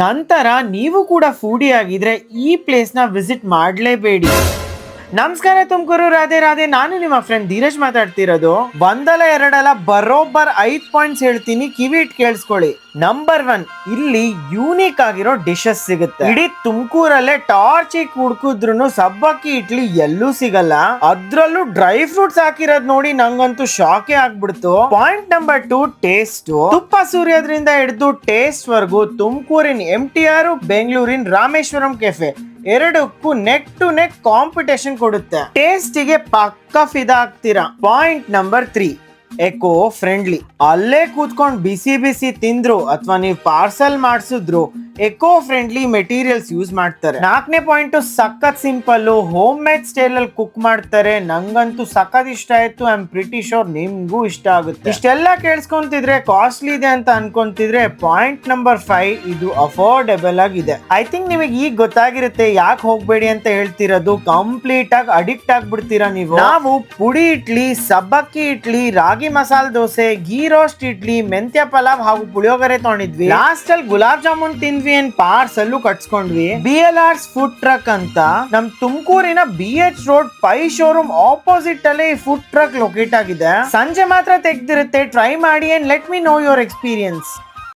ನಂತರ ನೀವು ಕೂಡ ಫೂಡಿ ಆಗಿದ್ರೆ ಈ ಪ್ಲೇಸ್ ನ ವಿಸಿಟ್ ಮಾಡಲೇಬೇಡಿ. ನಮಸ್ಕಾರ ತುಮಕೂರು, ರಾಧೆ ರಾಧೆ. ನಾನು ನಿಮ್ಮ ಫ್ರೆಂಡ್ ಧೀರಜ್ ಮಾತಾಡ್ತಿರೋದು. ಒಂದಲ್ಲ ಎರಡಲ್ಲ ಬರೋಬ್ಬರ್ 5 ಪಾಯಿಂಟ್ಸ್ ಹೇಳ್ತೀನಿ, ಕಿವಿ ಇಟ್ ಕೇಳಿಸ್ಕೊಳ್ಳಿ. ನಂಬರ್ 1, ಇಲ್ಲಿ ಯೂನಿಕ್ ಆಗಿರೋ ಡಿಶಸ್ ಸಿಗುತ್ತೆ. ಇಡೀ ತುಮಕೂರಲ್ಲೇ ಟಾರ್ಚ್ ಹುಡುಕಿದ್ರು ಸಬ್ಬಕ್ಕಿ ಇಡ್ಲಿ ಎಲ್ಲೂ ಸಿಗಲ್ಲ. ಅದ್ರಲ್ಲೂ ಡ್ರೈ ಫ್ರೂಟ್ಸ್ ಹಾಕಿರೋದ್ ನೋಡಿ ನಂಗಂತೂ ಶಾಕೇ ಆಗ್ಬಿಡ್ತು. Point number 2, taste. ತುಪ್ಪ ಸುರಿಯೋದ್ರಿಂದ ಹಿಡಿದು ಟೇಸ್ಟ್ ವರ್ಗು ತುಮಕೂರಿನ MTR, ಬೆಂಗಳೂರಿನ ರಾಮೇಶ್ವರಂ ಕೆಫೆ ಎರಡಕ್ಕೂ ನೆಕ್ ಟು ನೆಕ್ ಕಾಂಪಿಟೇಷನ್ ಕೊಡುತ್ತೆ. ಟೇಸ್ಟಿಗೆ ಪಕ್ಕ ಫಿದಾ ಆಗ್ತೀರಾ. Point number 3, eco friendly. ಅಲ್ಲೇ ಕೂತ್ಕೊಂಡು ಬಿಸಿ ಬಿಸಿ ತಿಂದ್ರು ಅಥವಾ ನೀವು ಪಾರ್ಸಲ್ ಮಾಡಿಸಿದ್ರು ಎಕೋ ಫ್ರೆಂಡ್ಲಿ ಮೆಟೀರಿಯಲ್ಸ್ ಯೂಸ್ ಮಾಡ್ತಾರೆ. 4ನೇ ಪಾಯಿಂಟ್, ಸಖತ್ ಸಿಂಪಲ್, ಹೋಮ್ ಮೇಡ್ ಸ್ಟೈಲ್ ಅಲ್ಲಿ ಕುಕ್ ಮಾಡ್ತಾರೆ. ನಂಗಂತೂ ಸಖತ್ ಇಷ್ಟ ಆಯ್ತು. ಐ ಆಮ್ ಪ್ರಿಟಿ ಶೋರ್ ನಿಮ್ಗೂ ಇಷ್ಟ ಆಗುತ್ತೆ. ಇಷ್ಟೆಲ್ಲ ಕೇಳಿಸ್ಕೊಂತಿದ್ರೆ ಕಾಸ್ಟ್ಲಿ ಇದೆ ಅಂತ ಅನ್ಕೊಂತಿದ್ರೆ ಪಾಯಿಂಟ್ ನಂಬರ್ 5, ಇದು ಅಫೋರ್ಡೆಬಲ್ ಆಗಿದೆ. ಐ ಥಿಂಕ್ ನಿಮಗೆ ಈಗ ಗೊತ್ತಾಗಿರುತ್ತೆ ಯಾಕೆ ಹೋಗ್ಬೇಡಿ ಅಂತ ಹೇಳ್ತಿರೋದು. ಕಂಪ್ಲೀಟ್ ಆಗಿ ಅಡಿಕ್ಟ್ ಆಗ್ಬಿಡ್ತೀರಾ ನೀವು. ನಾವು ಪುಡಿ ಇಡ್ಲಿ, ಸಬ್ಬಕ್ಕಿ ಇಡ್ಲಿ, ರಾಗಿ ಮಸಾಲ ದೋಸೆ, ಗೀ ರೋಸ್ಟ್ ಇಡ್ಲಿ, ಮೆಂತ್ಯ ಪಲಾವ್ ಹಾಗೂ ಪುಳಿಯೋಗರೆ ತಗೊಂಡಿದ್ವಿ. ಲಾಸ್ಟ್ ಅಲ್ಲಿ ಗುಲಾಬ್ ಜಾಮೂನ್ ತಿಂದ್ವಿ, ಪಾರ್ಸಲ್ ಕಟ್ಸ್ಕೊಂಡ್ವಿ. BLR's ಫುಡ್ ಟ್ರಕ್ ಅಂತ ನಮ್ ತುಮಕೂರಿನ BH road Pai showroom opposite ಅಲ್ಲೇ ಈ ಫುಡ್ ಟ್ರಕ್ ಲೊಕೇಟ್ ಆಗಿದೆ. ಸಂಜೆ ಮಾತ್ರ ತೆಗ್ದಿರುತ್ತೆ, ಟ್ರೈ ಮಾಡಿ and let me know your experience.